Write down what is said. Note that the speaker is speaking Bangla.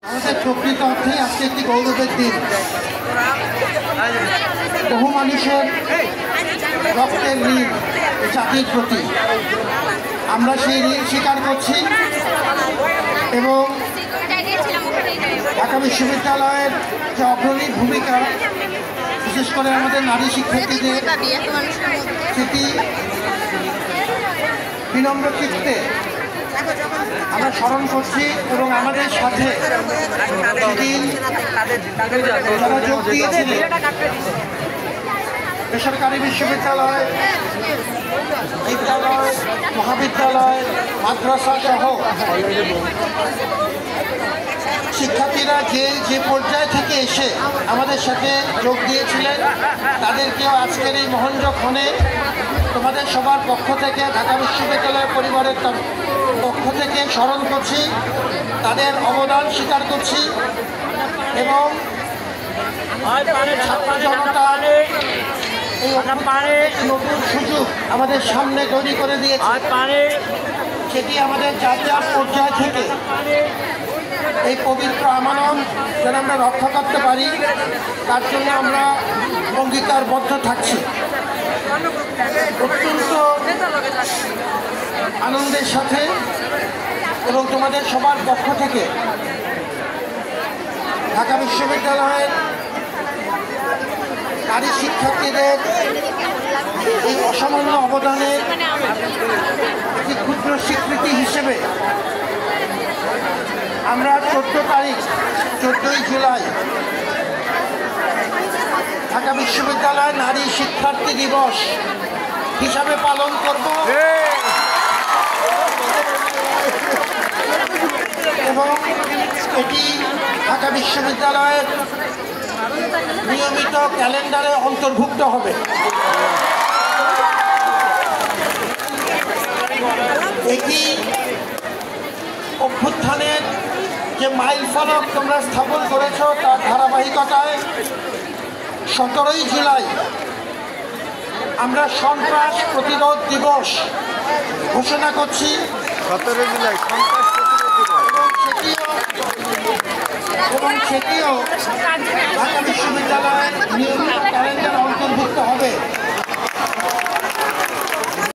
আমাদের প্রকৃত অর্থেই আজকে একটি গৌরবের দিন। বহু মানুষের রক্তের ঋণ জাতির প্রতি, আমরা সেই ঋণ স্বীকার করছি এবং ঢাকা বিশ্ববিদ্যালয়ের যে অগ্রণী ভূমিকা, বিশেষ করে আমাদের নারী শিক্ষার্থীদের, সেটি বিনম্র চিত্তে আমরা স্মরণ করছি এবং আমাদের সাথে সেদিন যারা যোগ দিয়েছিলেন বেসরকারি বিশ্ববিদ্যালয়, বিদ্যালয়, মহাবিদ্যালয়, মাদ্রাসা সহ শিক্ষার্থীরা যে পর্যায় থেকে এসে আমাদের সাথে যোগ দিয়েছিলেন, তাদেরকেও আজকের এই মহেন্দ্রক্ষণে তোমাদের সবার পক্ষ থেকে, ঢাকা বিশ্ববিদ্যালয় পরিবারের পক্ষ থেকে স্মরণ করছি, তাদের অবদান স্বীকার করছি এবং ছাত্র জনতার এই নতুন সুযোগ আমাদের সামনে তৈরি করে দিয়েছে। সেটি আমাদের জাতীয় পর্যায় থেকে এই পবিত্র আমানত যেন আমরা রক্ষা করতে পারি, তার জন্য আমরা অঙ্গীকারবদ্ধ থাকছি। অত্যন্ত আনন্দের সাথে এবং তোমাদের সবার পক্ষ থেকে ঢাকা বিশ্ববিদ্যালয়ের নারী শিক্ষার্থীদের এই অসামান্য অবদানের একটি ক্ষুদ্র স্বীকৃতি হিসেবে আমরা 14ই জুলাই ঢাকা বিশ্ববিদ্যালয় নারী শিক্ষার্থী দিবস হিসাবে পালন করব এবং এটি ঢাকা বিশ্ববিদ্যালয়ের নিয়মিত ক্যালেন্ডারে অন্তর্ভুক্ত হবে। এটি অভ্যুত্থানের যে মাইল ফলক তোমরা স্থাপন করেছ, তার ধারাবাহিকতায় 17ই জুলাই আমরা সন্ত্রাস প্রতিরোধ দিবস ঘোষণা করছি। 17 জুলাই এবং সেটিও ঢাকা বিশ্ববিদ্যালয়ের নিয়মিত ক্যালেন্ডার অন্তর্ভুক্ত হবে।